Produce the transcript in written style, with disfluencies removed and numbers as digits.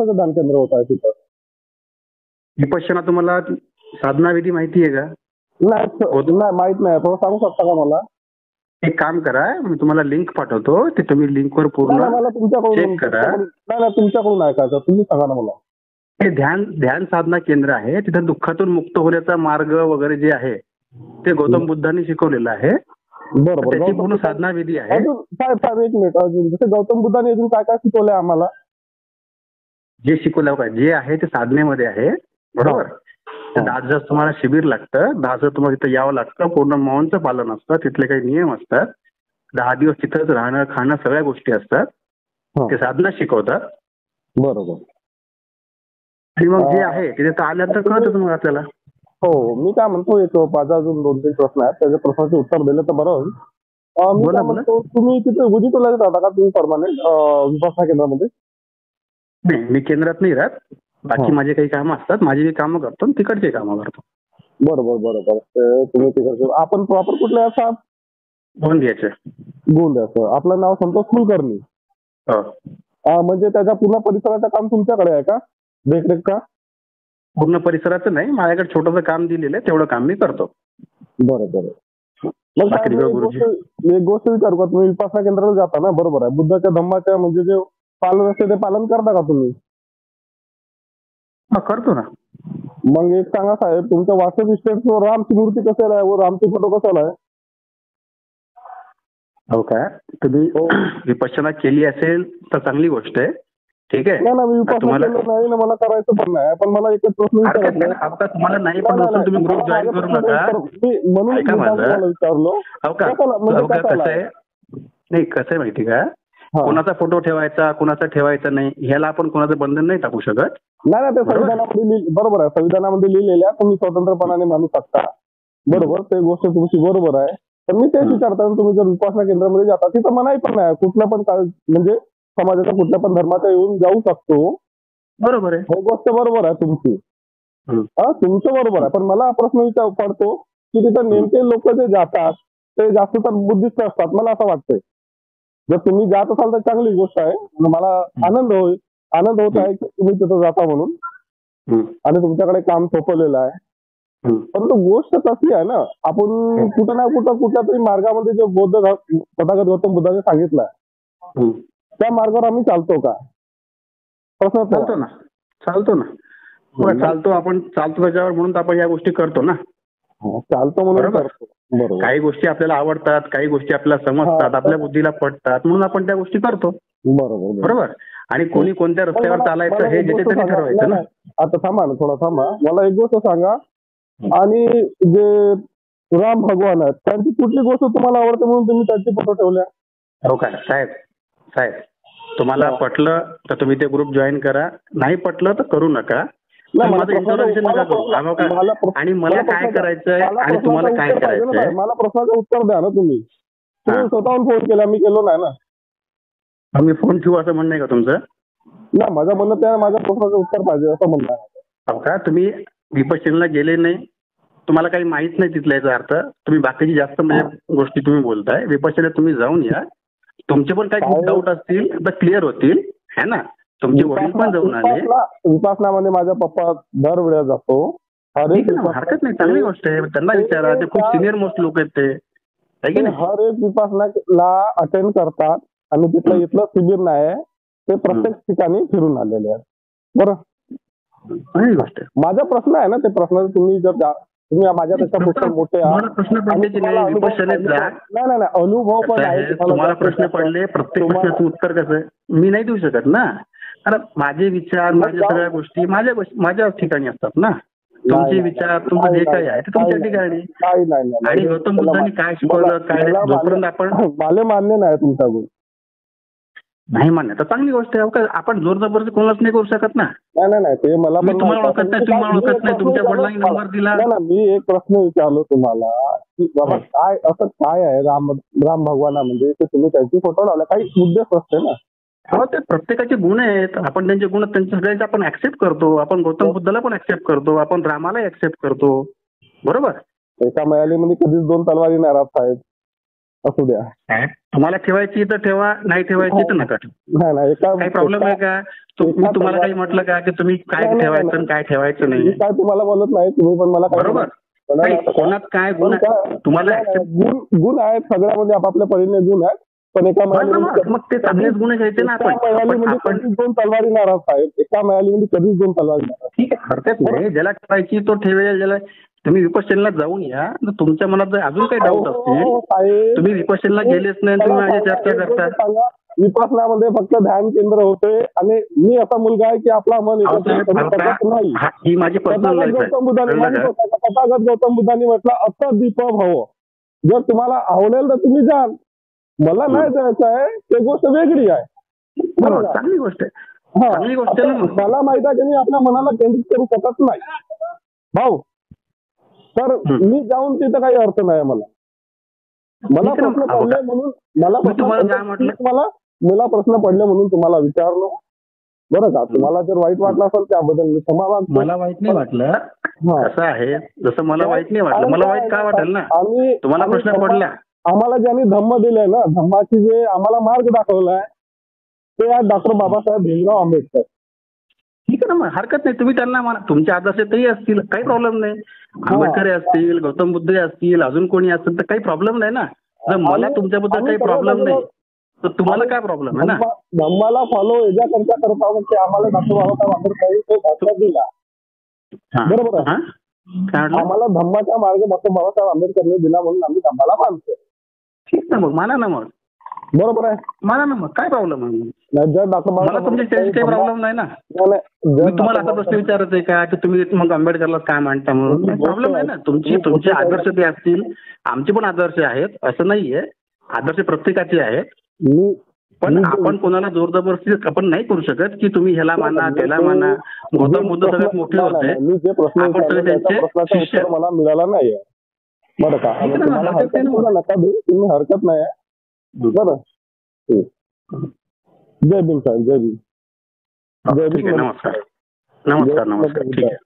कशाचं ध्यान केंद्र होत आहे तिथं? विपश्यना तुम्हाला साधना विधी माहिती आहे का? नाही माहित नाही, थोडं सांगू शकता का मला? एक काम करा, मी तुम्हाला लिंक पाठवतो, ते तुम्ही लिंकवर नाही पूर्ण मला चेक करा. तुमच्याकडून ऐकायचं, तुम्ही सांगा ना मला. हे ध्यान ध्यान साधना केंद्र आहे, तिथं दुःखातून मुक्त होण्याचा मार्ग वगैरे जे आहे ते गौतम बुद्धांनी शिकवलेलं आहे. बरोबर. त्याची पूर्ण साधना विधी आहे. अजून साहेब एक मिनिट, अजून जसे गौतम बुद्धांनी अजून काय काय शिकवलंय आम्हाला? जे शिकवलं काय जे आहे ते साधनेमध्ये आहे, बरोबर. 10 दिवस तुम्हाला शिबिर लागतं, 10 दिवस तुम्हाला तिथं यावं लागतं, पूर्ण मौनचं पालन असतं, तिथले काही नियम असतात, 10 दिवस तिथंच राहणं खाणं सगळ्या गोष्टी असतात, ते साधना शिकवतात. बरोबर. आणि मग जे आहे ते तिथं आल्यानंतर कळतं तुम्हाला आपल्याला. हो, मी काय म्हणतो, एक माझा अजून 2-3 प्रश्न आहेत, त्याच्या प्रश्नाचे उत्तर दिलं तर बरं होईल. मी काय म्हणतो, तुम्ही तिथे गुजीटोला राहता का तुम्ही परमानंट विपश्यना केंद्रामध्ये? नाही, मी केंद्रात नाही राहत, बाकी माझे काही कामं असतात, माझी मी कामं करतो, तिकडचे कामं करतो. बरोबर बरोबर. तुम्ही तिकडचे, आपण प्रॉपर कुठले आहात? गोंदियाचे. गोंदियाचं. आपलं नाव संतोष कुलकर्णी. हो. म्हणजे त्याच्या पूर्ण परिसराचं काम तुमच्याकडे आहे का, देखरेख का? पूर्ण परिसराचं नाही, माझ्याकडे छोटंसं काम दिलेलं आहे, तेवढं काम मी करतो. बरं बरं. मग साहेब, एक गोष्ट विचारू का, तुम्ही विपश्यना केंद्राला जाता ना, बरोबर आहे, बुद्धाच्या धम्माच्या म्हणजे जे पालन असते ते पालन करता का तुम्ही? करतो ना. मग एक सांगा साहेब, तुमच्या वास्तव इस्टेटवर रामची मूर्ती कशाला आहे व रामची फोटो कशाला आहे? हो का, तुम्ही विपश्यना केली असेल तर चांगली गोष्ट आहे, ठीक आहे. नाही ना, मी विपश्यना केलं नाही ना, मला करायचं पण नाही, पण मला एकच प्रश्न विचारायचा. आता तुम्हाला नाही पण नसेल, तुम्ही ग्रुप जॉईन करू नका. म्हणून विचारलो. कसं आहे, नाही कसं आहे माहिती का, कोणाचा फोटो ठेवायचा कोणाचा ठेवायचा नाही ह्याला आपण कोणाचं बंधन नाही टाकू शकत. नाही ते संविधानामध्ये बरोबर आहे, संविधानामध्ये लिहिलेल्या तुम्ही स्वतंत्रपणाने मानू शकता, बरोबर, ते गोष्ट तुमची बरोबर आहे. पण मी तेच विचारतो, तुम्ही जर विपश्यना केंद्रामध्ये जाता तिथं मनाई पण नाही, कुठल्या पण म्हणजे समाजाच्या कुठल्या पण धर्माचा येऊन जाऊ शकतो, बरोबर आहे, ही गोष्ट बरोबर आहे तुमची. तुमचं बरोबर आहे, पण मला प्रश्न विचार पडतो की तिथं नेमके लोक जे जातात ते जास्त तर बुद्धिस्ट असतात, मला असं वाटतंय. जर तुम्ही जात असाल तर चांगली गोष्ट आहे, मला आनंद होत आहे की तुम्ही तिथं जाता म्हणून आणि तुमच्याकडे काम सोपवलेलं आहे. परंतु गोष्ट कशी आहे ना, आपण कुठं ना कुठं कुठल्या तरी मार्गामध्ये जे तथागत गौतम बुद्धाने सांगितलं त्या मार्गावर आम्ही चालतो का? प्रश्न चालतो ना. आपण चालतो त्याच्यावर, म्हणून आपण या गोष्टी करतो ना. चालतो म्हणून करतो. काही गोष्टी आपल्याला आवडतात, काही गोष्टी आपल्याला समजतात, आपल्या बुद्धीला पटतात, म्हणून आपण त्या गोष्टी करतो. बरोबर. आणि कोणी कोणत्या रस्त्यावर चालायचं हे ज्याच्या त्यांनी ठरवायचं ना. आता थांबा ना, थोडा थांबा, मला एक गोष्ट सांगा. आणि जे राम भगवान आहेत त्यांची कुठली गोष्ट तुम्हाला आवडते म्हणून तुम्ही त्यांचे फोटो ठेवल्या? हो का साहेब, तुम्हाला पटलं तर तुम्ही ते ग्रुप जॉईन करा, नाही पटलं तर करू नका. माझं इंटरव्ह्यू नका करू. आणि मला काय करायचंय आणि तुम्हाला काय करायचंय, मला प्रश्नाचं उत्तर द्या ना. तुम्ही स्वतःहून फोन केला, मी केलो नाही ना. मी फोन ठेवू असं म्हणणं आहे का तुमचं? नाही, माझं म्हणणं त्या माझ्या प्रश्नाचं उत्तर पाहिजे असं म्हणणं आहे. हो का, तुम्ही विपश्यनाला गेले नाही, तुम्हाला काही माहित नाही तिथला याचा अर्थ, तुम्ही बाकीची जास्त म्हणजे गोष्टी तुम्ही बोलताय. विपश्यनाला तुम्ही जाऊन या, तुमचे पण काही डाऊट असतील तर क्लिअर होतील, है ना. तुमचे वडील पण जाऊन आले. विपश्यनामध्ये माझा पप्पा दरवेळेला जातो. हरकत नाही, चांगली गोष्ट आहे, त्यांना विचारा, ते खूप सिनियर मोस्ट लोक आहेत ते. हर एक विपश्यनाला अटेंड करतात आणि तिथलं इथलं शिबिर नाही, ते प्रत्येक ठिकाणी फिरून आलेले आहेत. बरं, गोष्ट माझा प्रश्न आहे ना, ते प्रश्न तुम्ही जर तुम्ही माझ्यापेक्षा मोठे आहात, नाही अनुभव पण आहे तुम्हाला. प्रश्न पडले, प्रत्येक प्रश्नाचं उत्तर कसं मी नाही देऊ शकत ना, कारण माझे विचार, माझ्या सगळ्या गोष्टी माझ्या ठिकाणी असतात ना. तुमचे विचार, तुमचं जे काही आहे ते तुमच्या ठिकाणी. आणि गौतम बुद्धांनी काय शिकवलं, काय जोपर्यंत आपण मला मान्य नाही तुमचा गुण नाही मान्य तर चांगली गोष्ट आहे. आपण जोर जबरदस्ती कोणालाच नाही करू शकत ना. नाही ते मला तुम्हाला ओळखत नाही, तुम्हाला ओळखत नाही, तुमच्या वडिलांनी नंबर दिला. मी एक प्रश्न विचारलो तुम्हाला की बाबा काय असं काय आहे राम भगवानामध्ये ते तुम्ही त्यांची फोटो लावला, काही उद्देश असते ना. हो, ते प्रत्येकाचे गुण आहेत, आपण त्यांचे गुण त्यांच्या सगळ्यांचे आपण ऍक्सेप्ट करतो. आपण गौतम बुद्धाला पण ऍक्सेप्ट करतो, आपण रामाला ऍक्सेप्ट करतो, बरोबर. एका मयालीमध्ये कधीच 2 तलवारी नाही राहत साहेब. असू द्या. तुम्हाला ठेवायची तर ठेवा, नाही ठेवायची तर नका ठेवू. नाही नाही काही प्रॉब्लेम आहे का? मी तुम्हाला काही म्हटलं का की तुम्ही काय ठेवायचं आणि काय ठेवायचं मी नाही? काय तुम्हाला बोलत नाही, तुम्ही पण मला काय बरोबर. नाही, कोणात काय गुण आहे तुम्हाला गुण आहेत सगळ्यामध्ये, आपापल्या परीने गुण आहेत. पण एका मग ते चांगलेच गुण घ्यायचे ना आपण. कधीच दोन तलवारी नाराज साहेब, एका मिळाली कधीच दोन तलवारी नाराज. ठीक आहे, हरकत नाही. ज्याला ठेवायची तो ठेवेल. ज्याला तुम्ही विपश्यनला जाऊन या. तुमच्या मनात जर अजून काही डाऊट असतील, तुम्ही विपश्यनला गेलेच नाही, तुम्ही माझी चर्चा करता. विपसनामध्ये फक्त ध्यान केंद्र होते आणि मी असा मुलगा आहे की आपला मन नाही. ही माझी पर्सनल लाईफ आहे. तथागत गौतम बुद्धांनी म्हटलं असं दीप भाव, जर तुम्हाला आवडेल तर तुम्ही जाल, मला नाही जायचं आहे ते गोष्ट वेगळी आहे. बरोबर, चांगली गोष्ट आहे. चांगली गोष्ट आहे. मला माहित आहे की मी आपल्या मनाला केंद्रित करू शकत नाही भाऊ, तर मी जाऊन तिथं काही अर्थ नाही. मला प्रश्न पडले म्हणून मला प्रश्न पडले म्हणून तुम्हाला विचारलो, बरं का. तुम्हाला जर वाईट वाटलं असेल त्याबद्दल मी क्षमा मागतो. मला वाईट नाही वाटलं. असं आहे, जसं मला वाईट नाही वाटलं, मला वाईट का वाटेल ना? तुम्हाला प्रश्न पडला. आम्हाला ज्यांनी धम्म दिलंय ना, धम्माची जे आम्हाला मार्ग दाखवलाय ते आहे डॉक्टर बाबासाहेब भीमराव आंबेडकर. ठीक आहे ना, मग हरकत नाही. तुम्ही त्यांना म्हणा, तुमचे आदर्श तेही असतील, काही प्रॉब्लेम नाही. आंबेडकर असतील, गौतम बुद्ध असतील, अजून कोणी असतील तर काही प्रॉब्लेम नाही ना. जर मला तुमच्याबद्दल काही प्रॉब्लेम नाही तर तुम्हाला काय प्रॉब्लेम आहे ना? धम्माला फॉलो याच्याकरता करता की आम्हाला डॉक्टर बाबासाहेब आंबेडकर तो दाखला दिला, बरोबर आहे. आम्हाला धम्माचा मार्ग डॉक्टर बाबासाहेब आंबेडकरने दिला म्हणून आम्ही धम्माला मानतो. ठीक ना, मग माना ना. मग बरोबर आहे, माना ना. मग काय प्रॉब्लेम आहे? जर डॉक्टर मला तुमची काही प्रॉब्लेम नाही ना. मी तुम्हाला असा प्रश्न विचारत आहे का की तुम्ही मग आंबेडकरला काय मानता म्हणून? प्रॉब्लेम आहे ना. तुमचे आदर्श ते असतील, आमचे पण आदर्श आहेत, असं नाहीये. आदर्श प्रत्येकाचे आहेत, पण आपण कोणाला जोरजबरदस्ती आपण नाही करू शकत की तुम्ही ह्याला माना त्याला माना. गौतम बुद्ध सगळ्यात मोठे होते, मी जे प्रश्न आपण सगळे त्यांचे शिष्य. मला मिळाला नाही, बरं का. नका देऊ तुम्ही, हरकत नाही. बरं, जय भीम साहेब, जय भीम. ठीक आहे, नमस्कार. ठीक आहे.